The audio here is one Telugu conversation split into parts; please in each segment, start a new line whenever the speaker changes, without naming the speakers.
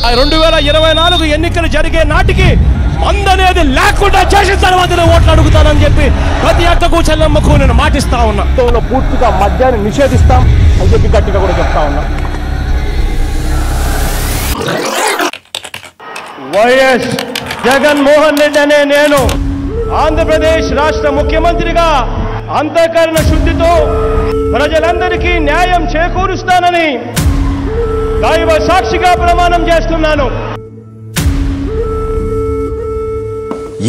2024 ఎన్నికలు జరిగే నాటికి మందనేది లేకుండా చేసిన తర్వాతనే ఓట్లు అడుగుతానని చెప్పి ప్రతి అక్కకు చెల్లమ్మకు నేను మాటిస్తా ఉన్నా. పూర్తిగా మద్యాన్ని నిషేధిస్తాం అని చెప్పి గట్టిగా కూడా చెప్తా ఉన్నా. వైఎస్ జగన్మోహన్ రెడ్డి అనే నేను ఆంధ్రప్రదేశ్ రాష్ట్ర ముఖ్యమంత్రిగా అంతఃకరణ శుద్ధితో ప్రజలందరికీ న్యాయం చేకూరుస్తానని దైవ సాక్షిగా ప్రమాణం చేస్తున్నాను.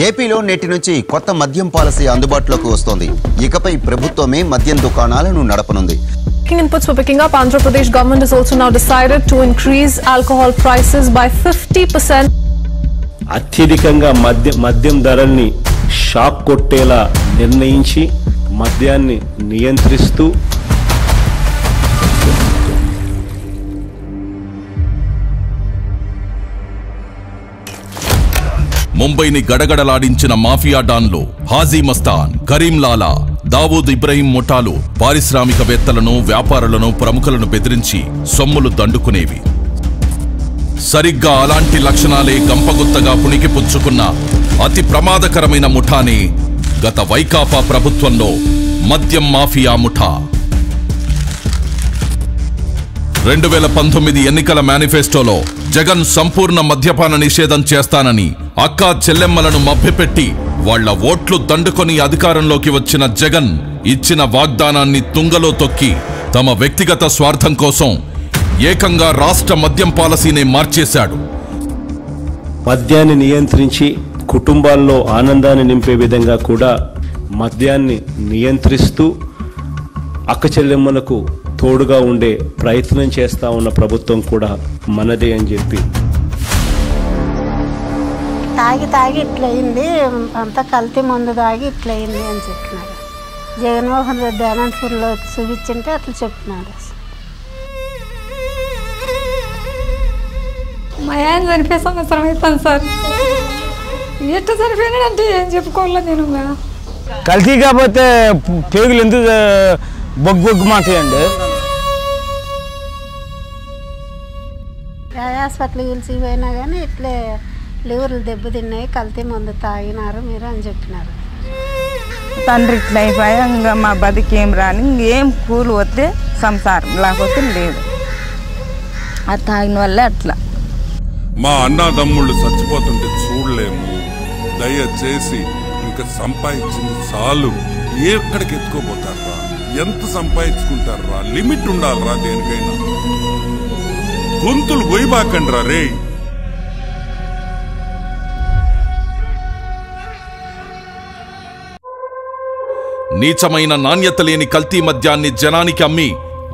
ఏపీలో నేటి నుంచి కొత్త మద్యం పాలసీ అందుబాటులోకి వస్తోంది. ఇకపై ప్రభుత్వమే మద్యం దుకాణాలను నడపనుంది.
Inputs for picking up, Andhra Pradesh government has also now decided to increase alcohol prices by 50%.
అత్యధికంగా మద్యం ధరల్ని షాక్ కొట్టేలా నిర్ణయించి మద్యాన్ని నియంత్రిస్తూ
ముంబైని గడగడలాడించిన మాఫియా డాన్లు హాజీ మస్తాన్, కరీం లాలా, దావూద్ ఇబ్రహీం ముఠాలు పారిశ్రామికవేత్తలను, వ్యాపారులను, ప్రముఖులను బెదిరించి సొమ్ములు దండుకునేవి. సరిగ్గా అలాంటి లక్షణాలే గంపగుత్తగా పుణికిపుచ్చుకున్న అతి ప్రమాదకరమైన ముఠానే గత వైకాపా ప్రభుత్వంలో మద్యం మాఫియా ముఠా. 2019 ఎన్నికల మేనిఫెస్టోలో జగన్ సంపూర్ణ మద్యపాన నిషేధం చేస్తానని అక్కా చెల్లెమ్మలను మభ్యపెట్టి వాళ్ల ఓట్లు దండుకొని అధికారంలోకి వచ్చిన జగన్ ఇచ్చిన వాగ్దానాన్ని తుంగలో తొక్కి తమ వ్యక్తిగత స్వార్థం కోసం ఏకంగా రాష్ట్ర మద్యం పాలసీనే మార్చేశాడు.
మద్యాన్ని నియంత్రించి కుటుంబాల్లో ఆనందాన్ని నింపే విధంగా కూడా మద్యాన్ని నియంత్రిస్తూ అక్క చెల్లెమ్మలకు తోడుగా ఉండే ప్రయత్నం చేస్తా ఉన్న ప్రభుత్వం కూడా మనదే అని చెప్పి.
తాగి ఇట్లయింది, అంతా కల్తీ మందు తాగి ఇట్లయింది అని చెప్పినారు. జగన్మోహన్ రెడ్డి అనంతపూర్లో చూపించింటే అట్లా చెప్పినాడు.
మా ఆయన చనిపోయే సంవత్సరం అవుతాను సార్. ఎట్లా చనిపోయినాడంటే ఏం చెప్పుకోవాలా నేను.
కల్తీ కాకపోతే పేగులు ఎందుకు బొగ్గు మాట్లాడండి.
హాస్పిటల్ పిలిచిపోయినా కానీ ఇట్లే లివర్లు దెబ్బతిన్నాయి, కల్తీ మందు తాగినారు మీరు అని చెప్పినారు.
తండ్రి ఇట్లా అయిపోయా, ఇంకా మా బతికేం రాని, ఇంకేం కూలి వస్తే సంసారం, లేకపోతే లేదు. అది తాగిన వల్లే అట్లా.
మా అన్నదమ్ముళ్ళు చచ్చిపోతుంటే చూడలేము. దయచేసి ఇంకా సంపాదించింది చాలు. ఎక్కడికి ఎత్తుకోపోతారా? ఎంత సంపాదించుకుంటారా? లిమిట్ ఉండాలరా దేనికైనా. గొంతులు గొయ్యబాకండ్రా రే.
నీచమైన నాణ్యత లేని కల్తీ మద్యాన్ని జనానికి అమ్మి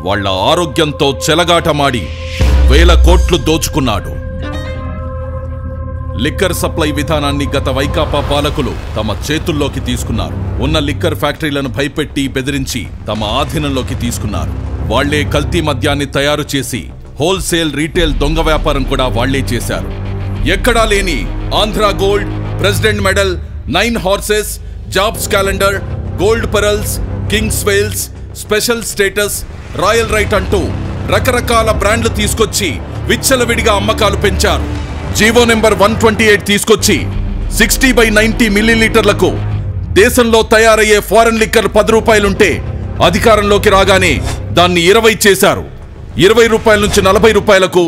వాళ్ల ఆరోగ్యంతో చెలగాటమాడి వేల కోట్లు దోచుకున్నాడు. లిక్కర్ సప్లై విధానాన్ని గత వైకాపా పాలకులు తమ చేతుల్లోకి తీసుకున్నారు. ఉన్న లిక్కర్ ఫ్యాక్టరీలను భయపెట్టి బెదిరించి తమ ఆధీనంలోకి తీసుకున్నారు. వాళ్లే కల్తీ మద్యాన్ని తయారు చేసి హోల్సేల్, రీటైల్ దొంగ వ్యాపారం కూడా వాళ్లే చేశారు. ఎక్కడా లేని Andhra gold, president medal, 9 horses, jobs calendar, gold pearls, kings whales, special status, royal right అంటూ రకరకాల బ్రాండ్లు తీసుకొచ్చి విచ్చలవిడిగా అమ్మకాలు పెంచారు. జీవో నెంబర్ 128 తీసుకొచ్చి 60/90 మిల్లీలీటర్లకు దేశంలో తయారయ్యే ఫారెన్ లిక్కర్ 10 రూపాయలుంటే అధికారంలోకి రాగానే దాన్ని 20 చేశారు. 20 రూపాయల నుంచి 40 రూపాయలకు,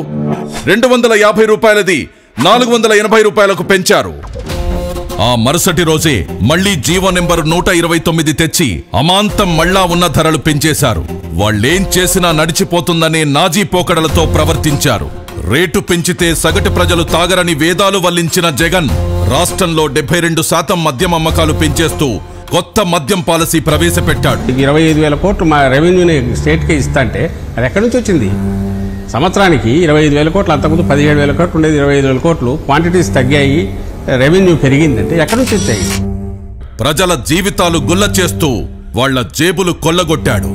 250 రూపాయలది 480 రూపాయలకు పెంచారు. ఆ మరుసటి రోజే మళ్లీ జీవో నెంబర్ 129 తెచ్చి అమాంతం మళ్ళా ఉన్న ధరలు పెంచేశారు. వాళ్లేం చేసినా నడిచిపోతుందనే నాజీ పోకడలతో ప్రవర్తించారు. రేటు పెంచితే సగటు ప్రజలు తాగరని వేదాలు వల్లించిన జగన్ రాష్ట్రంలో 72% మద్యం అమ్మకాలు పెంచేస్తూ కొత్త మద్యం పాలసీ ప్రవేశపెట్టాడు.
25,000 కోట్లు మా రెవెన్యూని స్టేట్కే ఇస్తాంటే అది ఎక్కడి నుంచి వచ్చింది? సంవత్సరానికి 25,000 కోట్లు, అంతకుముందు 17,000 కోట్లు ఉండేది. 25,000 కోట్లు క్వాంటిటీస్ తగ్గాయి, రెవెన్యూ పెరిగిందంటే ఎక్కడి నుంచి వచ్చాయి?
ప్రజల జీవితాలు గుల్ల చేస్తూ వాళ్ల జేబులు కొల్లగొట్టాడు.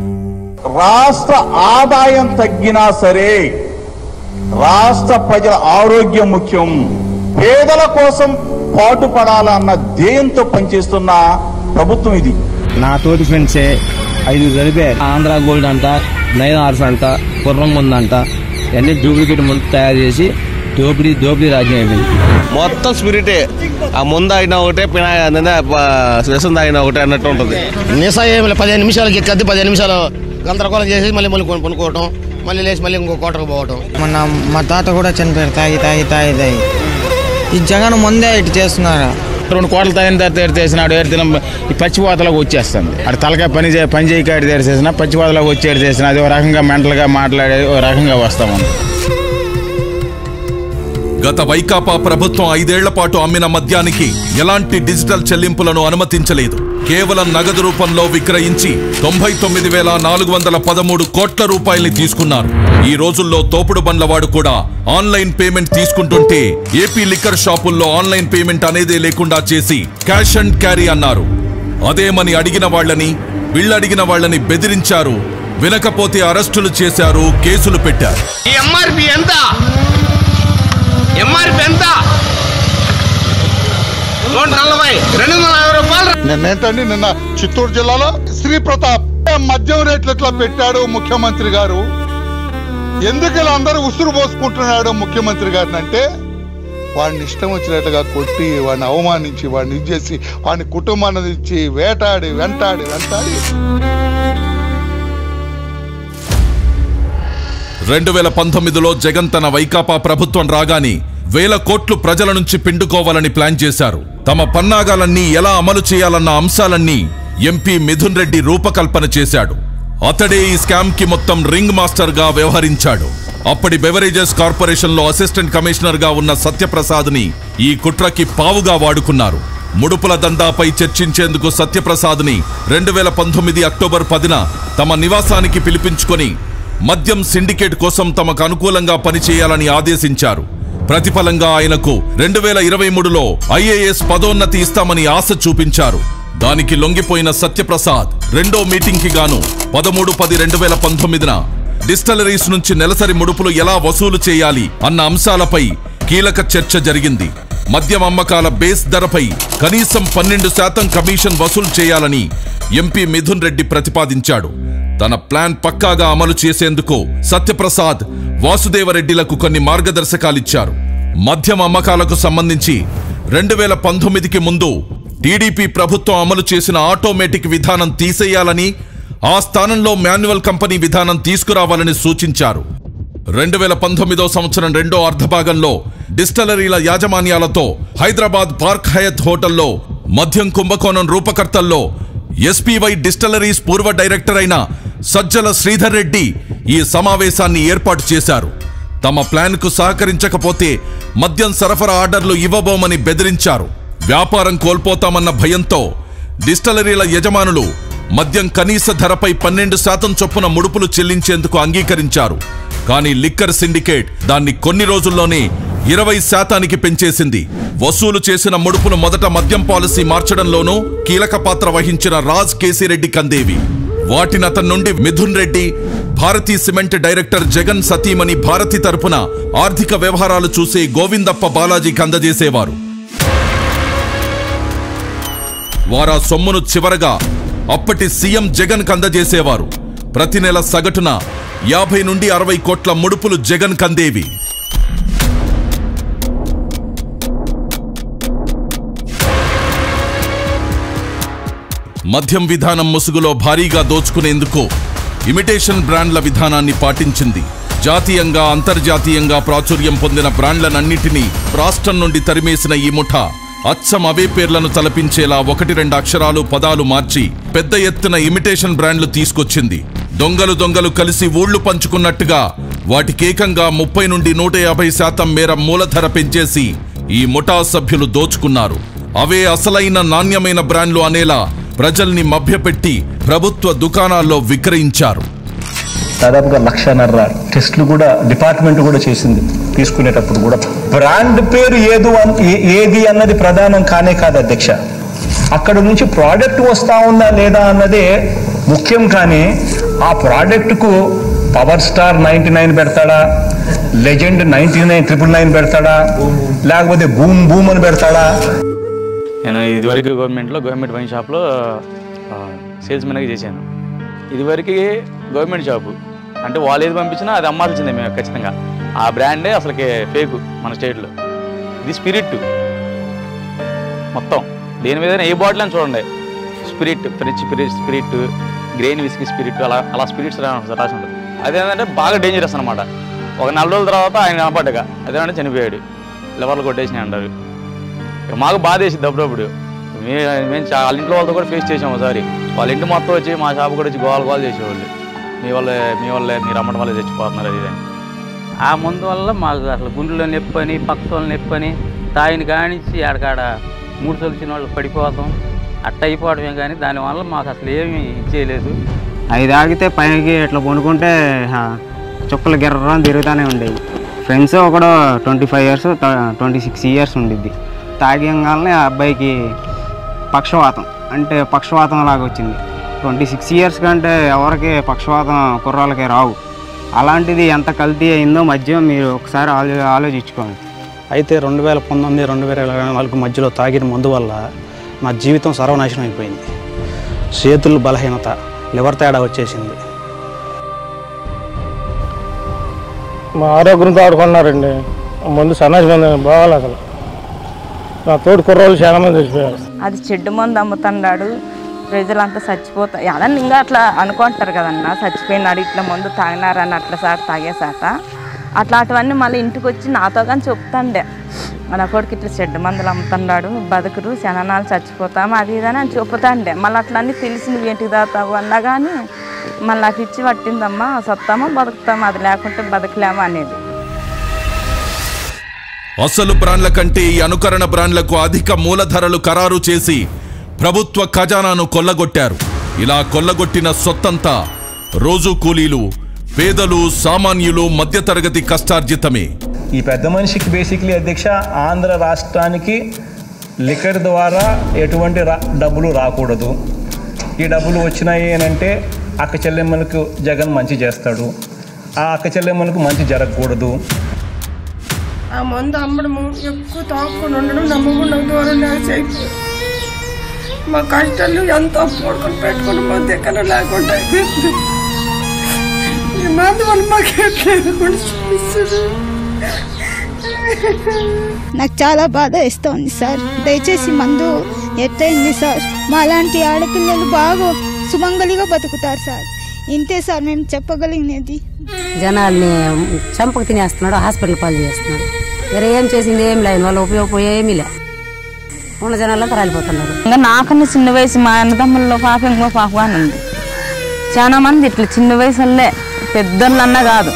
రాష్ట్ర ఆదాయం తగ్గినా సరే రాష్ట్ర ప్రజల ఆరోగ్యం ముఖ్యం, పేదల కోసం పాటుపడాలన్న ధ్యేయంతో పనిచేస్తున్న ప్రభుత్వం ఇది.
నా తోటి ఫ్రెండ్సే 5 జరిపారు. ఆంధ్ర గోల్డ్ అంట, 9 హార్స్ అంట, కుర్రం ముందంట, అన్ని డూప్లికేట్ ముందు తయారు చేసి దోపిడీ రాజ్యం అయిపోయింది.
మొత్తం స్పిరిటే, ఆ ముందు అయినా ఒకటే, విషం తాగినా ఒకటే అన్నట్టు ఉంటుంది.
నిశా ఏమి 15 నిమిషాలకి ఎక్కద్ది, 15 నిమిషాలు గందరగోళం చేసి మళ్ళీ కొనుక్కోవటం, మళ్ళీ లేచి మళ్ళీ ఇంకో కోటకు పోవటం.
మా తాత కూడా చనిపోయారు తాగి. ఈ జగన్ ముందే ఇటు చేస్తున్నారు.
2 కోట్ల తాగిన తర్వాత తెసినాడు ఏడుదినం ఈ పచ్చిపోతలకు వచ్చేస్తుంది. అటు తలకాయ పని చేయక చేసిన పచ్చిపోతలకు వచ్చి చేసిన అది ఒక రకంగా మెంటల్గా మాట్లాడేది ఒక రకంగా వస్తామని.
గత వైకాపా ప్రభుత్వం 5 ఏళ్ల పాటు అమ్మిన మద్యానికి ఎలాంటి డిజిటల్ చెల్లింపులను అనుమతించలేదు. కేవలం నగదు రూపంలో విక్రయించి 99,413 కోట్ల రూపాయల్ని తీసుకున్నారు. ఈ రోజుల్లో తోపుడు బండ్లవాడు కూడా ఆన్లైన్ పేమెంట్ తీసుకుంటుంటే ఏపీ లిక్కర్ షాపుల్లో ఆన్లైన్ పేమెంట్ అనేదే లేకుండా చేసి క్యాష్ అండ్ క్యారీ అన్నారు. అదేమని అడిగిన వాళ్ళని, వీళ్ళడిగిన వాళ్ళని బెదిరించారు. వినకపోతే అరెస్టులు చేశారు, కేసులు పెట్టారు.
నిన్నేంటండి, నిన్న చిత్తూరు జిల్లాలో శ్రీ ప్రతాప్ మద్యం రేట్లు ఎట్లా పెట్టాడు ముఖ్యమంత్రి గారు, ఎందుకు ఇలా అందరూ ఉసురు పోసుకుంటున్నాడు ముఖ్యమంత్రి గారిని అంటే, వాడిని ఇష్టం వచ్చినట్టుగా కొట్టి, వాడిని అవమానించి, వాడిని ఇచ్చేసి, వాడిని కుటుంబాన్ని ఇచ్చి వెంటాడి
2019లో జగన్ తన వైకాపా ప్రభుత్వం రాగానే 1,000 కోట్లు ప్రజల నుంచి పిండుకోవాలని ప్లాన్ చేశారు. తమ పన్నాగాలన్నీ ఎలా అమలు చేయాలన్న అంశాలన్నీ ఎంపీ మిథున్ రెడ్డి రూపకల్పన చేశాడు. అతడే ఈ స్కామ్ కి మొత్తం రింగ్ మాస్టర్ గా వ్యవహరించాడు. అప్పటి బెవరేజెస్ కార్పొరేషన్ లో అసిస్టెంట్ కమిషనర్ గా ఉన్న సత్యప్రసాద్ ని ఈ కుట్రకి పావుగా వాడుకున్నారు. ముడుపుల దందాపై చర్చించేందుకు సత్యప్రసాద్ ని 2019 అక్టోబర్ 10న తమ నివాసానికి పిలిపించుకొని మద్యం సిండికేట్ కోసం తమకు అనుకూలంగా పనిచేయాలని ఆదేశించారు. ప్రతిఫలంగా ఆయనకు 2023లో ఐఏఎస్ పదోన్నతి ఇస్తామని ఆశ చూపించారు. దానికి లొంగిపోయిన సత్యప్రసాద్ రెండో మీటింగ్ కి గాను 13/10/2019న డిస్టిలరీస్ నుంచి నెలసరి ముడుపులు ఎలా వసూలు చేయాలి అన్న అంశాలపై కీలక చర్చ జరిగింది. మద్యం అమ్మకాల బేస్ ధరపై కనీసం 12% కమిషన్ వసూలు చేయాలని ఎంపీ మిథున్ రెడ్డి ప్రతిపాదించాడు. తన ప్లాన్ పక్కాగా అమలు చేసేందుకు సత్యప్రసాద్, వాసుదేవరెడ్డిలకు కొన్ని మార్గదర్శకాలిచ్చారు. మద్యం అమ్మకాలకు సంబంధించి 2019కి ముందు టీడీపీ ప్రభుత్వం అమలు చేసిన ఆటోమేటిక్ విధానం తీసేయాలని, ఆ స్థానంలో మాన్యువల్ కంపెనీ విధానం తీసుకురావాలని సూచించారు. 2019వ సంవత్సరం రెండో అర్ధభాగంలో డిస్టిలరీల యాజమాన్యాలతో హైదరాబాద్ పార్క్ హయత్ హోటల్లో మద్యం కుంభకోణం రూపకర్తల్లో ఎస్పీవై డిస్టిలరీస్ పూర్వ డైరెక్టర్ అయిన సజ్జల శ్రీధర్ రెడ్డి ఈ సమావేశాన్ని ఏర్పాటు చేశారు. తమ ప్లాన్కు సహకరించకపోతే మద్యం సరఫరా ఆర్డర్లు ఇవ్వబోమని బెదిరించారు. వ్యాపారం కోల్పోతామన్న భయంతో డిస్టిలరీల యజమానులు మద్యం కనీస ధరపై 12% చొప్పున ముడుపులు చెల్లించేందుకు అంగీకరించారు. కానీ లిక్కర్ సిండికేట్ దాన్ని కొన్ని రోజుల్లోనే 20%కి పెంచేసింది. వసూలు చేసిన ముడుపులు మొదట మద్యం పాలసీ మార్చడంలోనూ కీలక పాత్ర వహించిన రాజ్ కేసిరెడ్డి కందేవి. వాటిని అతని నుండి మిథున్ రెడ్డి, భారతీ సిమెంట్ డైరెక్టర్ జగన్ సతీమణి భారతి తరపున ఆర్థిక వ్యవహారాలు చూసే గోవిందప్ప బాలాజీకి అందజేసేవారు. వారా సొమ్మును చివరగా అప్పటి సీఎం జగన్ కందజేసేవారు. ప్రతి నెల సగటున 50 నుండి 60 కోట్ల ముడుపులు జగన్ కందేవి. మద్యం విధానం ముసుగులో భారీగా దోచుకునేందుకు ఇమిటేషన్ బ్రాండ్ల విధానాన్ని పాటించింది. జాతీయంగా, అంతర్జాతీయంగా ప్రాచుర్యం పొందిన బ్రాండ్లనన్నిటినీ రాష్ట్రం నుండి తరిమేసిన ఈ ముఠా అచ్చం అవే పేర్లను తలపించేలా 1-2 అక్షరాలు, పదాలు మార్చి పెద్ద ఎత్తున ఇమిటేషన్ బ్రాండ్లు తీసుకొచ్చింది. దొంగలు కలిసి ఊళ్లు పంచుకున్నట్టుగా వాటికేకంగా 30 నుండి 150% మేర మూలధర పెంచేసి ఈ ముఠా సభ్యులు దోచుకున్నారు. అవే అసలైన నాణ్యమైన బ్రాండ్లు అనేలా ప్రజల్ని మభ్యపెట్టి ప్రభుత్వ దుకాణాల్లో విక్రయించారు.
దాదాపుగా 1,50,000 టెస్టులు కూడా డిపార్ట్మెంట్ కూడా చేసింది. తీసుకునేటప్పుడు కూడా బ్రాండ్ పేరు ఏది అన్నది ప్రధానం కానే కాదు అధ్యక్ష. అక్కడ నుంచి ప్రోడక్ట్ వస్తా ఉందా లేదా అన్నదే ముఖ్యం. కానీ ఆ ప్రోడక్ట్కు పవర్ స్టార్ 99 పెడతాడా, లెజెండ్ 99,999 పెడతాడా, లేకపోతే బూమ్ అని పెడతాడా?
నేను ఇదివరకు గవర్నమెంట్ వైన్ షాప్లో సేల్స్ మెన్గా చేశాను. ఇదివరకు గవర్నమెంట్ షాపు అంటే వాళ్ళు ఏది పంపించినా అది అమ్మాల్సిందే మేము ఖచ్చితంగా.
ఆ బ్రాండే అసలుకి ఫేక్ మన స్టేట్లో. ఇది స్పిరిట్ మొత్తం. దేని మీద ఏ బాటిల్ అని చూడండి, spirit, French spirit, grain whisky spirit, అలా స్పిరిట్స్ రాసి ఉంటుంది. అదేంటంటే బాగా డేంజరస్ అనమాట. ఒక 4 రోజుల తర్వాత ఆయన కనపడ్డగా అదేమంటే చనిపోయాడు, లివర్లు కొట్టేసినాయి అంటారు. మాకు బాధ వేసింది అప్పుడప్పుడు. మేము వాళ్ళ ఇంట్లో వాళ్ళతో కూడా ఫేస్ చేసాము ఒకసారి. వాళ్ళ ఇంటి మొత్తం వచ్చి మా షాపు కూడా వచ్చి గోల చేసేవాళ్ళు, మీ వల్లే మీరు అమ్మడం వల్ల చచ్చిపోతున్నారు అది అని.
ఆ మందు వల్ల మాకు అసలు గుండెలో నొప్పని, పక్కతోళ్ళు నొప్పని, తాయిని కానించి ఆడకాడ 3 సొలిచిన వాళ్ళు పడిపోతాం అట్ట అయిపోవడమే. కానీ దానివల్ల మాకు అసలు ఏమీ ఇచ్చేయలేదు.
5 ఆగితే పైకి ఇట్లా కొనుక్కుంటే చుక్కలు గిర్రం తిరుగుతూనే ఉండేవి. ఫ్రెండ్స్ ఒకడు 25 ఇయర్స్ 26 ఇయర్స్ ఉండిద్ది. తాగంగానే ఆ అబ్బాయికి పక్షవాతం లాగా వచ్చింది. 26 ఇయర్స్ కంటే ఎవరికి పక్షవాతం కుర్రాళ్ళకి రావు. అలాంటిది ఎంత కల్తీ అయిందో మద్యం మీరు ఒకసారి ఆలోచించుకోండి.
అయితే 2019, 2024 మధ్యలో తాగిన మందు వల్ల నా జీవితం సర్వనాశనం అయిపోయింది. చేతులు బలహీనత, లివర్ తేడా వచ్చేసింది.
మా ఆరోగ్యంతో ఆడుకున్నారండి. మందు సన్నాసి మంది బాగాలి. అసలు నా తోడు కుర్రోళ్ళు చాలా మంది చచ్చిపోయారు.
అది చెడ్డు మందు అమ్ముతున్నాడు, ప్రజలంతా చచ్చిపోతారు అదని ఇంకా అట్లా అనుకుంటారు కదన్నా. చచ్చిపోయినాడు, ఇట్లా మందు తాగినారని అట్లా సార్ తాగేసాట అట్లాంటివన్నీ మళ్ళీ ఇంటికి వచ్చి నాతో కానీ చెప్తాండే, మన కొడుకు ఇట్లా చెడ్డు మందులు అమ్ముతున్నాడు, బతుకురు శనాలు చచ్చిపోతాము అది ఇదని అని చెప్తాండే. మళ్ళీ అట్లా అన్నీ తెలిసి నువ్వేంటికి తాగుతావు అన్నా కానీ మళ్ళీ నాకు ఇచ్చి పట్టిందమ్మా, సత్తామో బతుకుతాము, అది లేకుంటే బతకలేమా అనేది.
అసలు బ్రాండ్ల కంటే ఈ అనుకరణ బ్రాండ్లకు అధిక మూలధరలు ఖరారు చేసి ప్రభుత్వ ఖజానాను కొల్లగొట్టారు. ఇలా కొల్లగొట్టిన సొత్తంతా రోజు కూలీలు, పేదలు, సామాన్యులు, మధ్యతరగతి కష్టార్జితమే.
ఈ పెద్ద మనిషికి బేసిక్లీ అధ్యక్ష ఆంధ్ర రాష్ట్రానికి లిక్కర్ ద్వారా ఎటువంటి డబ్బులు రాకూడదు. ఈ డబ్బులు వచ్చినాయి అంటే అక్క చెల్లెమ్మలకు జగన్ మంచి చేస్తాడు, ఆ అక్క చెల్లెమ్మలకు మంచి జరగకూడదు.
ఆ మందు అమ్మడము, ఎక్కువ తాగకుండా ఉండడం, నమ్మకుండా దూరం అయిపోయి మా కష్టాలు ఎంతో పోడుకొని పెట్టుకుని మా దగ్గర లేకుండా అయిపోయింది. ఈ మందు వల్ల మాకు
నాకు చాలా బాధ ఇస్తుంది సార్. దయచేసి మందు ఎత్తైంది సార్. మా లాంటి ఆడపిల్లలు బాగా సుమంగలిగా బతుకుతారు సార్. ఇంతే సార్ మేము చెప్పగలిగినది.
జనాల్ని చంపకు తినేస్తున్నాడు, హాస్పిటల్ పాలు చేస్తున్నాడు. వేరే ఏం చేసింది ఏం లేదు, వాళ్ళు ఉపయోగపోయే ఏమీ లే. ఉన్న జనాలంతా రాలిపోతున్నారు.
ఇంకా నాకన్నా చిన్న వయసు మా అన్నదమ్ముల్లో పాప ఇంకో పాప అని ఉంది. చాలా మంది ఇట్లా చిన్న వయసులే, పెద్దోళ్ళన్నా కాదు.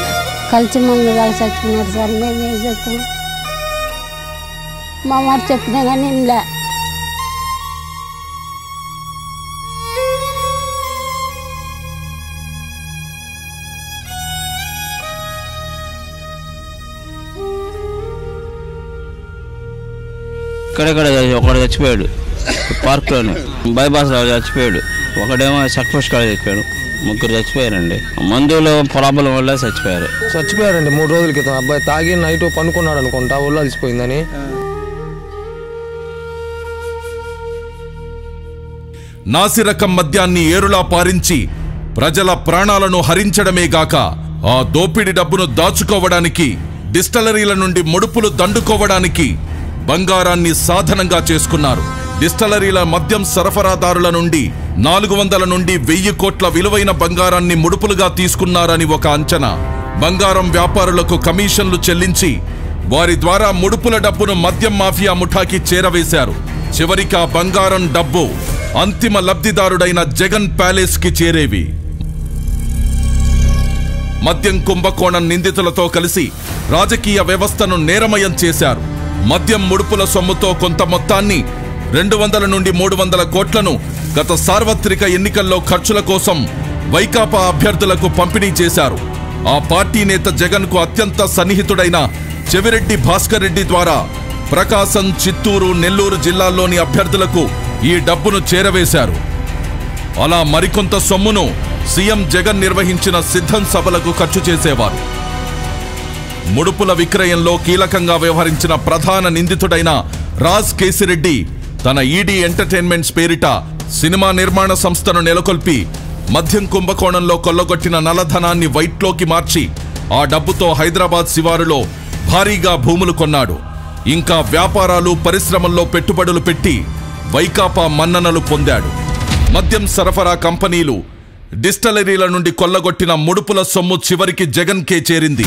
కలిసి మందు కలిసి చచ్చిపోయినారు సార్. మేమేం చెప్తాం, మా మాట చెప్పినా కానీ లే.
ఇక్కడెక్కడ ఒకడు చచ్చిపోయాడు, పార్క్లోనే బైపాస్ చచ్చిపోయాడు. ఒకడేమో సక్సెస్ కాడ చచ్చిపోయాడు. 3 చచ్చిపోయారండి. మందులో ప్రాబ్లం వల్ల చచ్చిపోయారండి.
3 రోజుల క్రితం అబ్బాయి తాగి నైట్ పనుకున్నాడు అనుకుంటా, ఊళ్ళో అలసిపోయిందని.
నాసిరకం మద్యాన్ని ఏరులా పారించి ప్రజల ప్రాణాలను హరించడమే గాక ఆ దోపిడి డబ్బును దాచుకోవడానికి, డిస్టలరీల నుండి ముడుపులు దండుకోవడానికి బంగారాన్ని సాధనంగా చేసుకున్నారు. డిస్టలరీల మద్యం సరఫరాదారుల నుండి 400 నుండి 1000 కోట్ల విలువైన బంగారాన్ని ముడుపులుగా తీసుకున్నారని ఒక అంచనా. బంగారం వ్యాపారులకు కమిషన్లు చెల్లించి వారి ద్వారా ముడుపుల డబ్బును మద్యం మాఫియా ముఠాకి చేరవేశారు. చివరికి ఆ బంగారం డబ్బు అంతిమ లబ్ధిదారుడైన జగన్ ప్యాలెస్ కి చేరేవి. మద్యం కుంభకోణం నిందితులతో కలిసి రాజకీయ వ్యవస్థను నేరమయం చేశారు. మద్యం ముడుపుల సొమ్ముతో కొంత మొత్తాన్ని 200 నుండి 300 కోట్లను గత సార్వత్రిక ఎన్నికల్లో ఖర్చుల కోసం వైకాపా అభ్యర్థులకు పంపిణీ చేశారు. ఆ పార్టీ నేత జగన్ కు అత్యంత సన్నిహితుడైన చెవిరెడ్డి భాస్కర్ రెడ్డి ద్వారా ప్రకాశం, చిత్తూరు, నెల్లూరు జిల్లాల్లోని అభ్యర్థులకు ఈ డబ్బును చేరవేశారు. అలా మరికొంత సొమ్మును సీఎం జగన్ నిర్వహించిన సిద్ధం సభలకు ఖర్చు చేసేవారు. ముడుపుల విక్రయంలో కీలకంగా వ్యవహరించిన ప్రధాన నిందితుడైన రాజ్ కేసిరెడ్డి తన ఈడీ ఎంటర్టైన్మెంట్స్ పేరిట సినిమా నిర్మాణ సంస్థను నెలకొల్పి మద్యం కుంభకోణంలో కొల్లగొట్టిన నల్లధనాన్ని వైట్లోకి మార్చి ఆ డబ్బుతో హైదరాబాద్ శివారులో భారీగా భూములు కొన్నాడు. ఇంకా వ్యాపారాలు పరిశ్రమల్లో పెట్టుబడులు పెట్టి వైకాపా మన్ననలు పొందాడు. మద్యం సరఫరా కంపెనీలు, డిస్టిలరీల నుండి కొల్లగొట్టిన ముడుపుల సొమ్ము చివరికి జగన్కే చేరింది.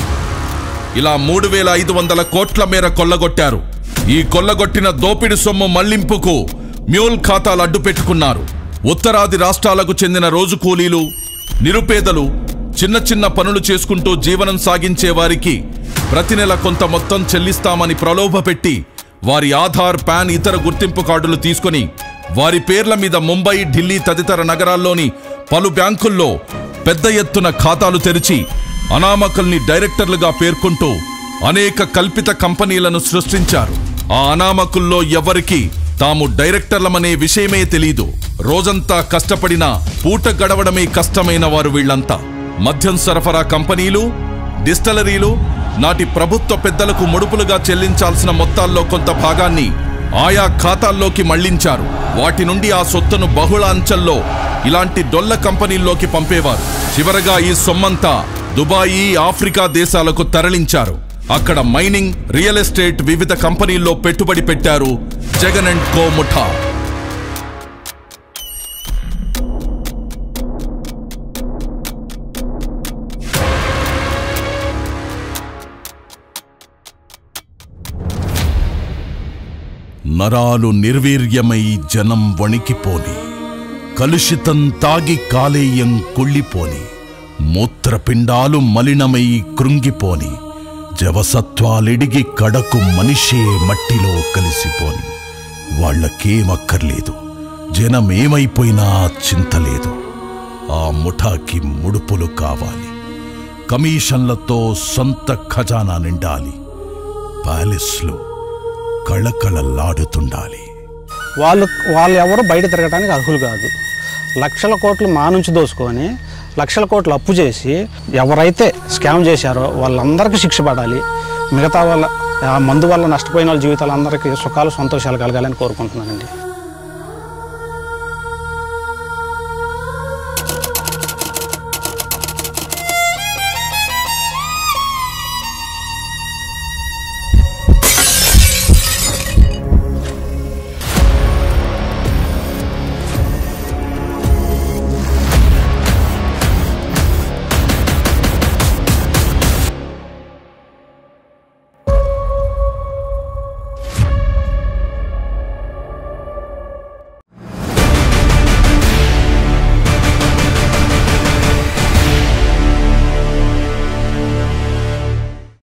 ఇలా 3,500 కోట్ల మేర కొల్లగొట్టారు. ఈ కొల్లగొట్టిన దోపిడి సొమ్ము మళ్లింపుకు మ్యూల్ ఖాతాలు అడ్డు పెట్టుకున్నారు. ఉత్తరాది రాష్ట్రాలకు చెందిన రోజు కూలీలు, నిరుపేదలు చిన్న చిన్న పనులు చేసుకుంటూ జీవనం సాగించే వారికి ప్రతి నెల కొంత మొత్తం చెల్లిస్తామని ప్రలోభపెట్టి వారి ఆధార్, పాన్, ఇతర గుర్తింపు కార్డులు తీసుకుని వారి పేర్ల మీద ముంబై, ఢిల్లీ తదితర నగరాల్లోని పలు బ్యాంకుల్లో పెద్ద ఎత్తున ఖాతాలు తెరిచి అనామకుల్ని డైరెక్టర్లుగా పేర్కొంటూ అనేక కల్పిత కంపెనీలను సృష్టించారు. ఆ అనామకుల్లో ఎవరికి తాము డైరెక్టర్లమనే విషయమే తెలీదు. రోజంతా కష్టపడినా పూట గడవడమే కష్టమైన వారు వీళ్లంతా. మద్యం సరఫరా కంపెనీలు, డిస్టిలరీలు నాటి ప్రభుత్వ పెద్దలకు ముడుపులుగా చెల్లించాల్సిన మొత్తాల్లో కొంత భాగాన్ని ఆయా ఖాతాల్లోకి మళ్లించారు. వాటి నుండి ఆ సొత్తును బహుళ అంచెల్లో ఇలాంటి డొల్ల కంపెనీల్లోకి పంపేవారు. చివరగా ఈ సొమ్మంతా దుబాయి, ఆఫ్రికా దేశాలకు తరలించారు. అక్కడ మైనింగ్, రియల్ ఎస్టేట్ వివిధ కంపెనీల్లో పెట్టుబడి పెట్టారు జగన్ అండ్ కో ముఠా. నరాలు నిర్వీర్యమై జనం వణికిపోని, కలుషితం తాగి కాలేయం కుళ్ళిపోని, మూత్రపిండాలు మలినమై కృంగిపోని, జవసత్వాలిడిగి కడకు మనిషే మట్టిలో కలిసిపోని. వాళ్లకేమక్కర్లేదు, జనమేమైపోయినా చింతలేదు. ఆ ముఠాకి ముడుపులు కావాలి, కమిషన్లతో సొంత ఖజానా నిండాలి, ప్యాలెస్లు కళకళలాడుతుండాలి.
వాళ్ళు ఎవరు బయట తిరగడానికి అర్హులు కాదు. లక్షల కోట్లు మా నుంచి దోసుకొని లక్షల కోట్లు అప్పు చేసి ఎవరైతే స్కామ్ చేశారో వాళ్ళందరికీ శిక్ష పడాలి. మిగతా వాళ్ళ మందు వల్ల నష్టపోయిన వాళ్ళ జీవితాలందరికీ సుఖాలు, సంతోషాలు కలగాలని కోరుకుంటున్నానండి.